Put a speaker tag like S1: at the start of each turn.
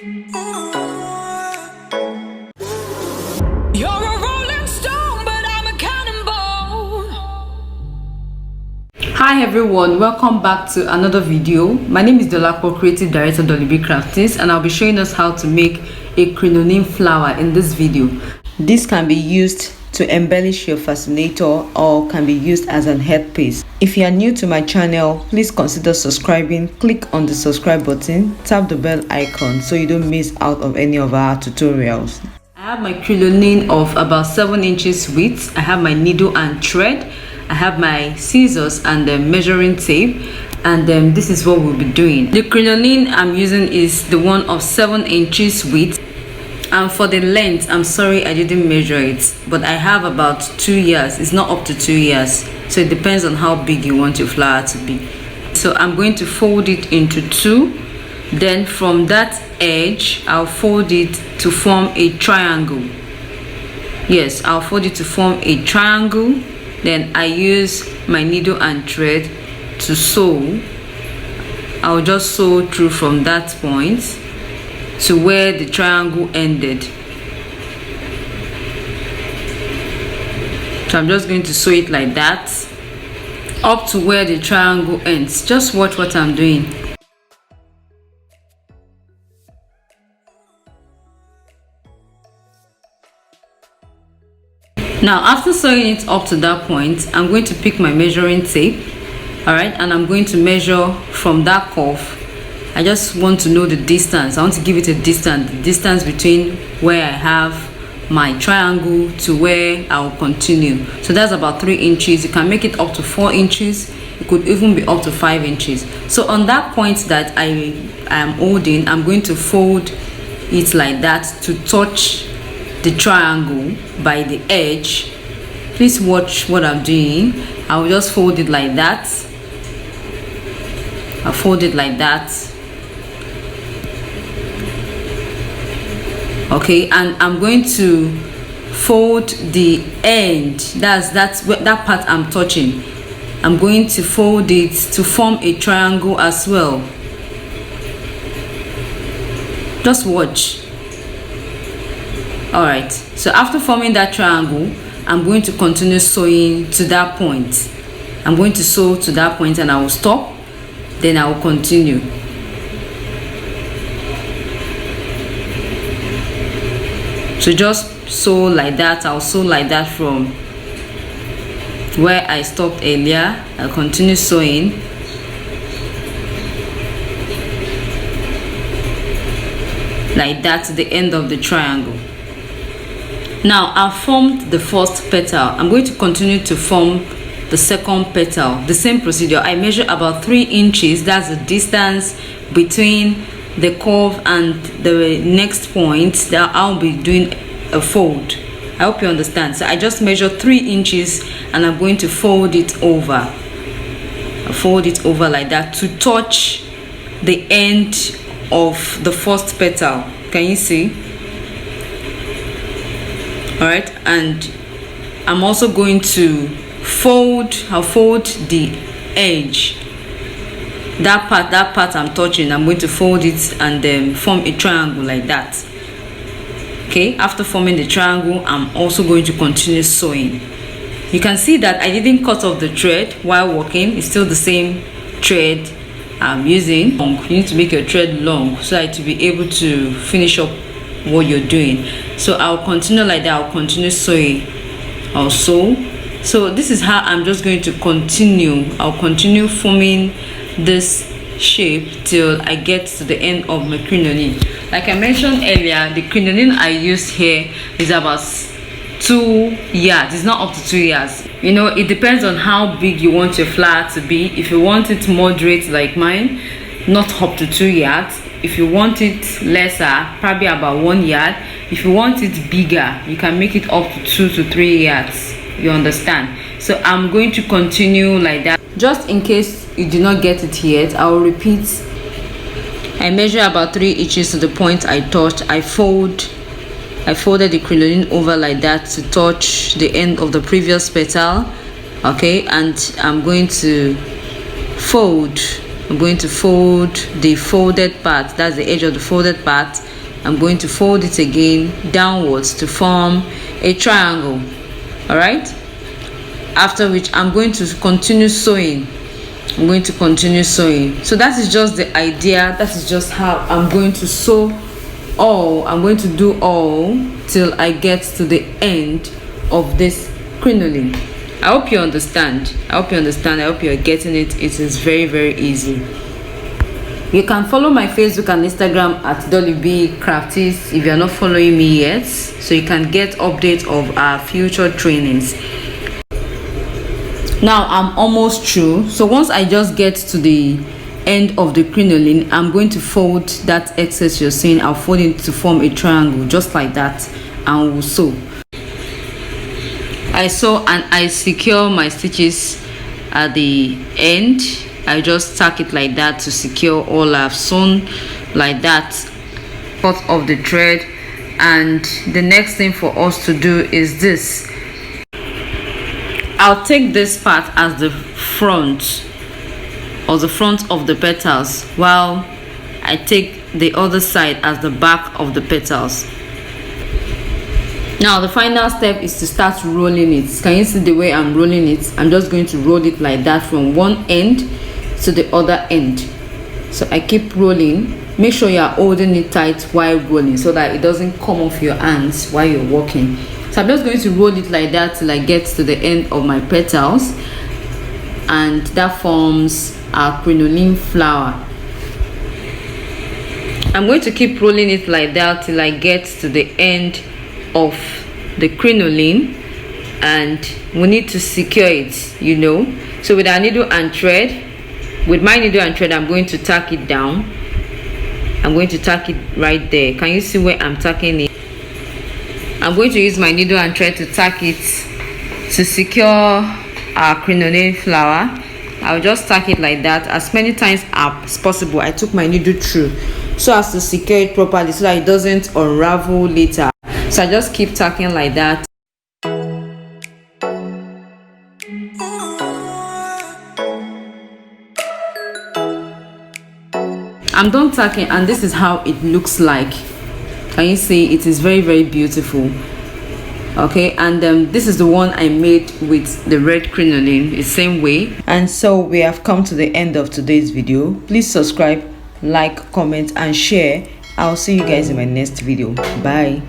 S1: You're a rolling stone, but I'm a cannonball.
S2: Hi everyone, welcome back to another video. My name is Dolapo, creative director Dolly B Craftings, and I'll be showing us how to make a crinoline flower in this video. This can be used to embellish your fascinator or can be used as an headpiece. If you are new to my channel, please consider subscribing. Click on the subscribe button, tap the bell icon so you don't miss out of any of our tutorials. I have my crinoline of about 7 inches width. I have my needle and thread. I have my scissors and the measuring tape, and this is what we'll be doing. The crinoline I'm using is the one of 7 inches width, and for the length, I'm sorry I didn't measure it, but I have about 2 years. It's not up to 2 years, so it depends on how big you want your flower to be. So I'm going to fold it into 2. Then from that edge, I'll fold it to form a triangle. Yes, I'll fold it to form a triangle. Then I use my needle and thread to sew. I'll just sew through from that point to where the triangle ended. So I'm just going to sew it like that up to where the triangle ends. Just watch what I'm doing. Now after sewing it up to that point, I'm going to pick my measuring tape, alright, and I'm going to measure from that curve. I just want to know the distance. I want to give it a distance, the distance between where I have my triangle to where I'll continue. So that's about 3 inches. You can make it up to 4 inches. It could even be up to 5 inches. So on that point that I am holding, I'm going to fold it like that to touch the triangle by the edge. Please watch what I'm doing. I'll just fold it like that. I'll fold it like that. Okay, and I'm going to fold the end. That part I'm touching. I'm going to fold it to form a triangle as well. Just watch. Alright, so after forming that triangle, I'm going to continue sewing to that point. I'm going to sew to that point and I will stop, then I will continue. So just sew like that. I'll sew like that from where I stopped earlier. I'll continue sewing. Like that to the end of the triangle. Now I've formed the first petal. I'm going to continue to form the second petal. The same procedure. I measure about 3 inches. That's the distance between the curve and the next point that I'll be doing a fold. I hope you understand. So I just measure 3 inches and I'm going to fold it over. I fold it over like that to touch the end of the first petal. Can you see? Alright, and I'm also going to I'll fold the edge. That part I'm touching, I'm going to fold it and then form a triangle like that. Okay, after forming the triangle, I'm also going to continue sewing. You can see that I didn't cut off the thread while working. It's still the same thread I'm using. You need to make your thread long so that to be able to finish up what you're doing. So I'll continue like that. I'll continue sewing. I'll sew. So this is how I'm just going to continue. I'll continue forming this shape till I get to the end of my crinoline. Like I mentioned earlier, the crinoline I use here is about 2 yards. It's not up to 2 yards. You know, it depends on how big you want your flower to be. If you want it moderate like mine, not up to 2 yards. If you want it lesser, probably about 1 yard. If you want it bigger, you can make it up to 2 to 3 yards. You understand? So I'm going to continue like that. Just in case you did not get it yet, I will repeat. I measure about 3 inches to the point I touched. I folded the crinoline over like that to touch the end of the previous petal. Okay, and I'm going to fold the folded part. That's the edge of the folded part I'm going to fold it again downwards to form a triangle. All right, after which I'm going to continue sewing. I'm going to continue sewing. So that is just the idea. That is just how I'm going to sew all. I'm going to do all till I get to the end of this crinoline. I hope you understand. I hope you're getting it. It is very, very easy. You can follow my Facebook and Instagram at Dolly B Crafties if you're not following me yet, so you can get updates of our future trainings. Now I'm almost through. So once I just get to the end of the crinoline, I'm going to fold that excess you're seeing. I'll fold it to form a triangle just like that, and we'll sew. I sew and I secure my stitches at the end. I just tack it like that to secure all I've sewn like that, cut off the thread. And the next thing for us to do is this. I'll take this part as the front, or the front of the petals, while I take the other side as the back of the petals. Now the final step is to start rolling it. Can you see the way I'm rolling it? I'm just going to roll it like that from one end to the other end. So I keep rolling. Make sure you are holding it tight while rolling so that it doesn't come off your hands while you're working. So I'm just going to roll it like that till I get to the end of my petals, and that forms our crinoline flower. I'm going to keep rolling it like that till I get to the end of the crinoline, and we need to secure it, you know. So with our needle and thread, with my needle and thread, I'm going to tack it down. I'm going to tack it right there. Can you see where I'm tacking it? I'm going to use my needle and thread to tack it to secure our crinoline flower. I'll just tack it like that as many times as possible. I took my needle through so as to secure it properly so that it doesn't unravel later. So I just keep tacking like that. I'm done tacking, and this is how it looks like. Can you see? It is very, very beautiful. Okay, and this is the one I made with the red crinoline, the same way. And so we have come to the end of today's video. Please subscribe, like, comment and share. I'll see you guys in my next video. Bye.